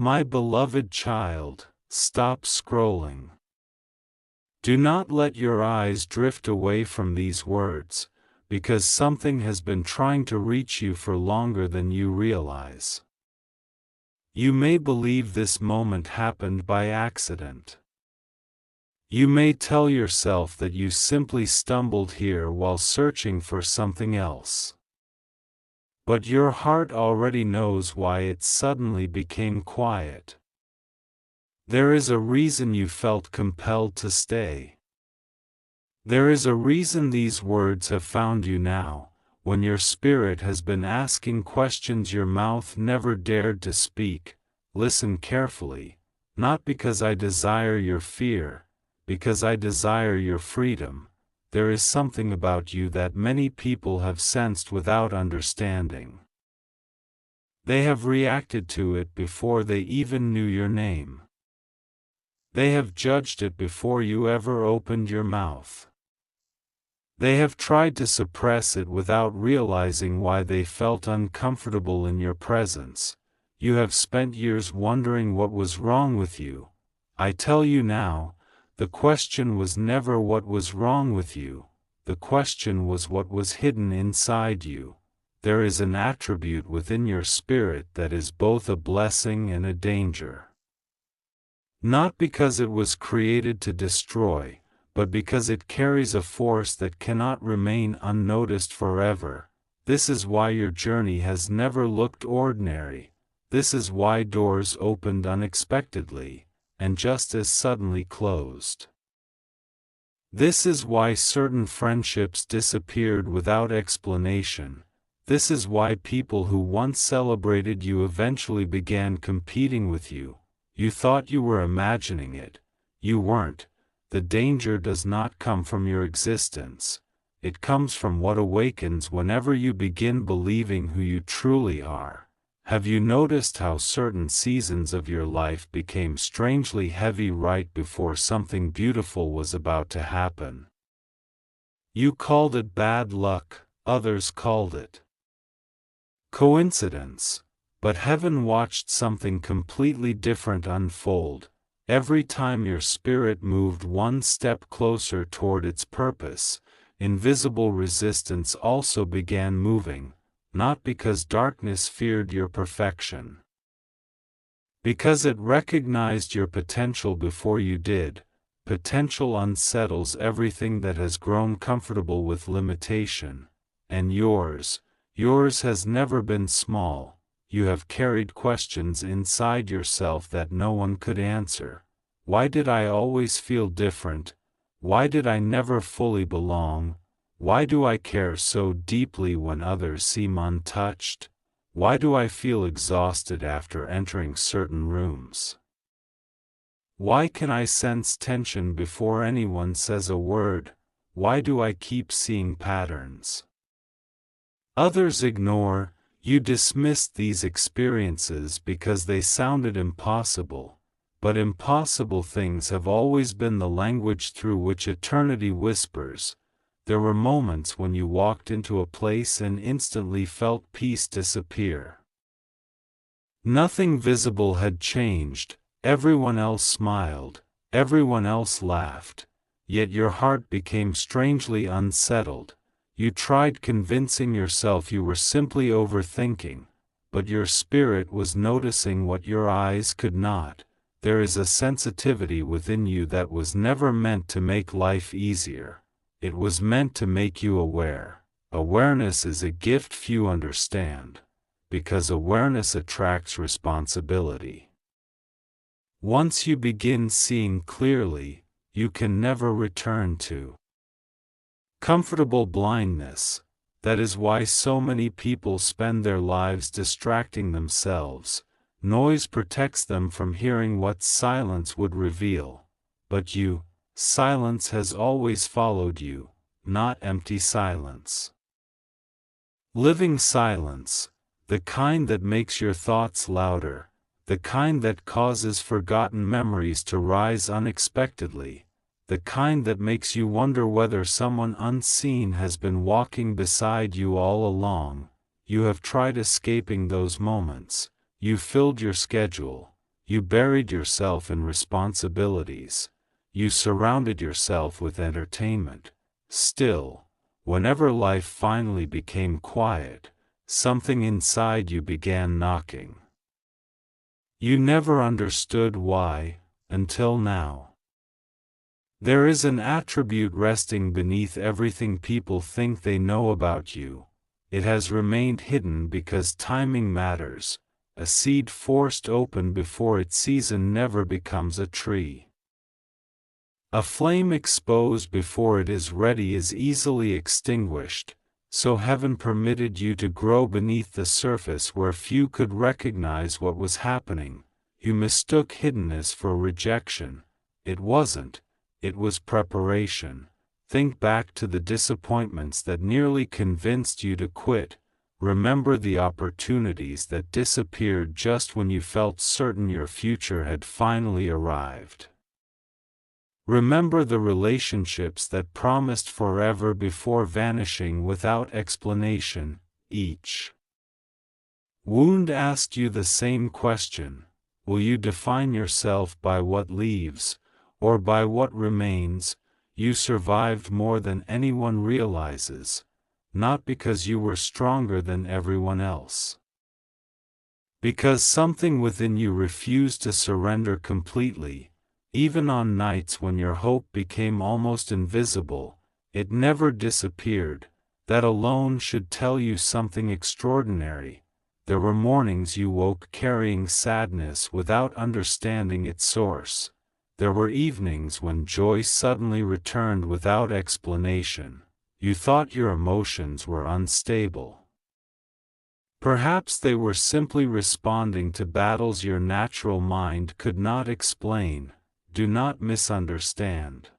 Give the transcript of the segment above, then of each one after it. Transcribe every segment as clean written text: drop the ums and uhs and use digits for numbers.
My beloved child, stop scrolling. Do not let your eyes drift away from these words, because something has been trying to reach you for longer than you realize. You may believe this moment happened by accident. You may tell yourself that you simply stumbled here while searching for something else. But your heart already knows why it suddenly became quiet. There is a reason you felt compelled to stay. There is a reason these words have found you now, when your spirit has been asking questions your mouth never dared to speak. Listen carefully, not because I desire your fear, because I desire your freedom. There is something about you that many people have sensed without understanding. They have reacted to it before they even knew your name. They have judged it before you ever opened your mouth. They have tried to suppress it without realizing why they felt uncomfortable in your presence. You have spent years wondering what was wrong with you. I tell you now, the question was never what was wrong with you. The question was what was hidden inside you. There is an attribute within your spirit that is both a blessing and a danger. Not because it was created to destroy, but because it carries a force that cannot remain unnoticed forever. This is why your journey has never looked ordinary. This is why doors opened unexpectedly, and just as suddenly closed. This is why certain friendships disappeared without explanation. This is why people who once celebrated you eventually began competing with you. You thought you were imagining it. You weren't. The danger does not come from your existence. It comes from what awakens whenever you begin believing who you truly are. Have you noticed how certain seasons of your life became strangely heavy right before something beautiful was about to happen? You called it bad luck, others called it coincidence, but heaven watched something completely different unfold. Every time your spirit moved one step closer toward its purpose, invisible resistance also began moving. Not because darkness feared your perfection. Because it recognized your potential before you did. Potential unsettles everything that has grown comfortable with limitation. And yours has never been small. You have carried questions inside yourself that no one could answer. Why did I always feel different? Why did I never fully belong? Why do I care so deeply when others seem untouched? Why do I feel exhausted after entering certain rooms? Why can I sense tension before anyone says a word? Why do I keep seeing patterns others ignore? You dismissed these experiences because they sounded impossible, but impossible things have always been the language through which eternity whispers. There were moments when you walked into a place and instantly felt peace disappear. Nothing visible had changed, everyone else smiled, everyone else laughed, yet your heart became strangely unsettled. You tried convincing yourself you were simply overthinking, but your spirit was noticing what your eyes could not. There is a sensitivity within you that was never meant to make life easier. It was meant to make you aware. Awareness is a gift few understand, because awareness attracts responsibility. Once you begin seeing clearly, you can never return to comfortable blindness. That is why so many people spend their lives distracting themselves. Noise protects them from hearing what silence would reveal. But silence has always followed you, not empty silence. Living silence, the kind that makes your thoughts louder, the kind that causes forgotten memories to rise unexpectedly, the kind that makes you wonder whether someone unseen has been walking beside you all along. You have tried escaping those moments. You filled your schedule. You buried yourself in responsibilities. You surrounded yourself with entertainment. Still, whenever life finally became quiet, something inside you began knocking. You never understood why, until now. There is an attribute resting beneath everything people think they know about you. It has remained hidden because timing matters. A seed forced open before its season never becomes a tree. A flame exposed before it is ready is easily extinguished, so heaven permitted you to grow beneath the surface where few could recognize what was happening. You mistook hiddenness for rejection. It wasn't, it was preparation. Think back to the disappointments that nearly convinced you to quit. Remember the opportunities that disappeared just when you felt certain your future had finally arrived. Remember the relationships that promised forever before vanishing without explanation. Each wound asked you the same question: will you define yourself by what leaves, or by what remains? You survived more than anyone realizes. Not because you were stronger than everyone else. Because something within you refused to surrender completely, even on nights when your hope became almost invisible. It never disappeared. That alone should tell you something extraordinary. There were mornings you woke carrying sadness without understanding its source. There were evenings when joy suddenly returned without explanation. You thought your emotions were unstable. Perhaps they were simply responding to battles your natural mind could not explain. Do not misunderstand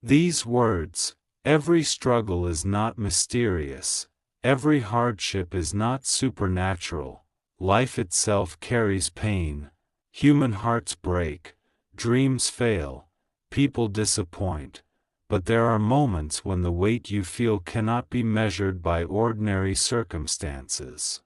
these words. Every struggle is not mysterious. Every hardship is not supernatural. Life itself carries pain. Human hearts break. Dreams fail. People disappoint. But there are moments when the weight you feel cannot be measured by ordinary circumstances.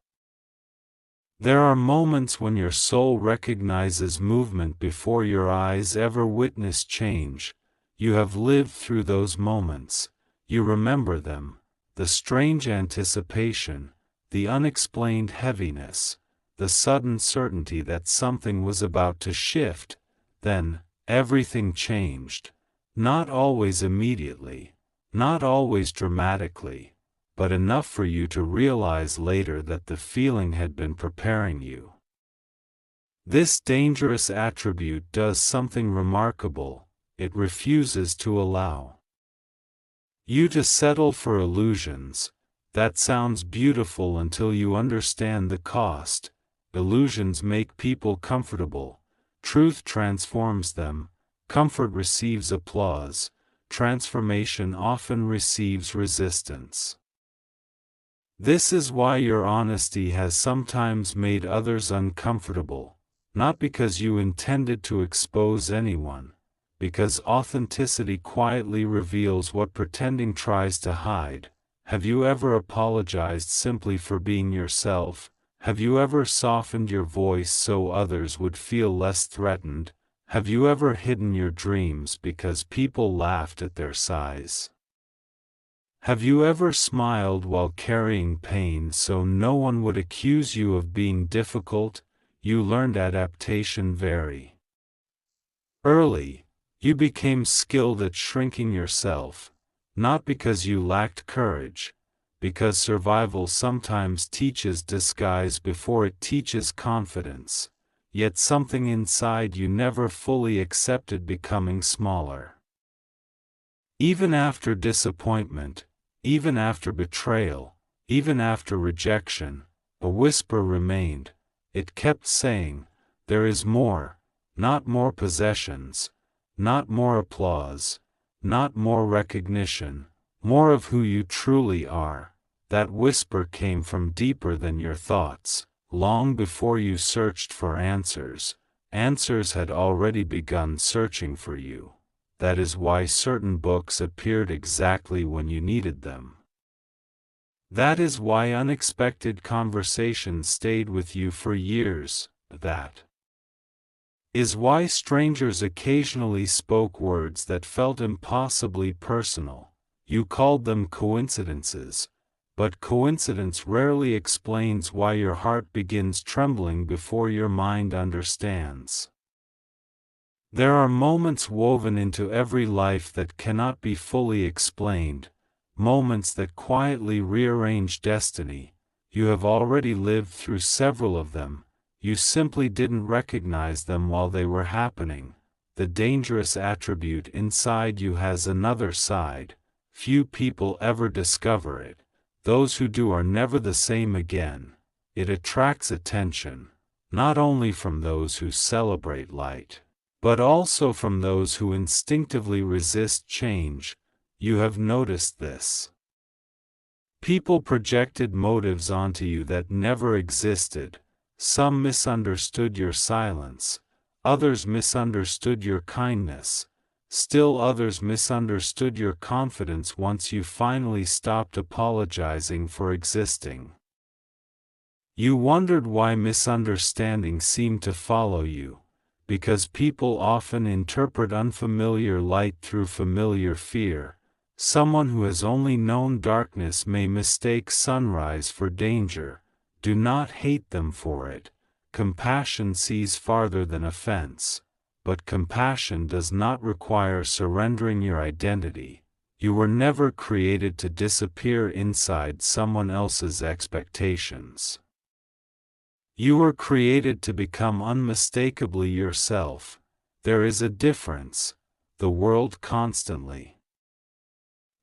There are moments when your soul recognizes movement before your eyes ever witness change. You have lived through those moments. You remember them. The strange anticipation, the unexplained heaviness, the sudden certainty that something was about to shift. Then, everything changed. Not always immediately, not always dramatically, but enough for you to realize later that the feeling had been preparing you. This dangerous attribute does something remarkable. It refuses to allow you to settle for illusions. That sounds beautiful until you understand the cost. Illusions make people comfortable. Truth transforms them. Comfort receives applause. Transformation often receives resistance. This is why your honesty has sometimes made others uncomfortable, not because you intended to expose anyone, because authenticity quietly reveals what pretending tries to hide. Have you ever apologized simply for being yourself? Have you ever softened your voice so others would feel less threatened? Have you ever hidden your dreams because people laughed at their size? Have you ever smiled while carrying pain so no one would accuse you of being difficult? You learned adaptation very early. You became skilled at shrinking yourself, not because you lacked courage, because survival sometimes teaches disguise before it teaches confidence. Yet something inside you never fully accepted becoming smaller. Even after disappointment, even after betrayal, even after rejection, a whisper remained. It kept saying, there is more, not more possessions, not more applause, not more recognition, more of who you truly are. That whisper came from deeper than your thoughts. Long before you searched for answers, answers had already begun searching for you. That is why certain books appeared exactly when you needed them. That is why unexpected conversations stayed with you for years. That is why strangers occasionally spoke words that felt impossibly personal. You called them coincidences, but coincidence rarely explains why your heart begins trembling before your mind understands. There are moments woven into every life that cannot be fully explained, moments that quietly rearrange destiny. You have already lived through several of them, you simply didn't recognize them while they were happening. The dangerous attribute inside you has another side. Few people ever discover it. Those who do are never the same again. It attracts attention, not only from those who celebrate light, but also from those who instinctively resist change. You have noticed this. People projected motives onto you that never existed. Some misunderstood your silence, others misunderstood your kindness. Still others misunderstood your confidence once you finally stopped apologizing for existing. You wondered why misunderstanding seemed to follow you, because people often interpret unfamiliar light through familiar fear. Someone who has only known darkness may mistake sunrise for danger. Do not hate them for it. Compassion sees farther than offense. But compassion does not require surrendering your identity. You were never created to disappear inside someone else's expectations. You were created to become unmistakably yourself. There is a difference. The world constantly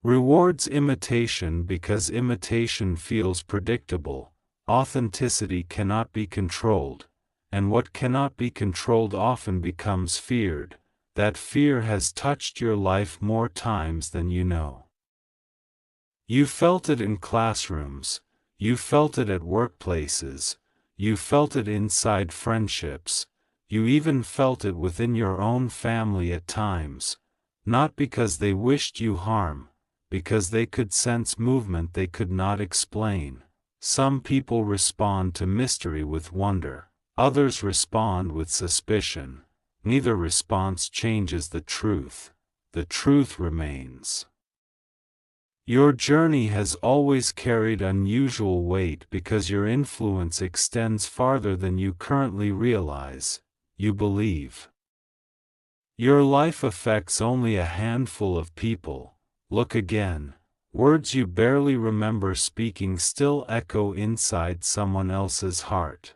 rewards imitation because imitation feels predictable. Authenticity cannot be controlled. And what cannot be controlled often becomes feared. That fear has touched your life more times than you know. You felt it in classrooms, you felt it at workplaces, you felt it inside friendships, you even felt it within your own family at times, not because they wished you harm, because they could sense movement they could not explain. Some people respond to mystery with wonder. Others respond with suspicion. Neither response changes the truth. The truth remains. Your journey has always carried unusual weight because your influence extends farther than you currently realize. You believe your life affects only a handful of people. Look again. Words you barely remember speaking still echo inside someone else's heart.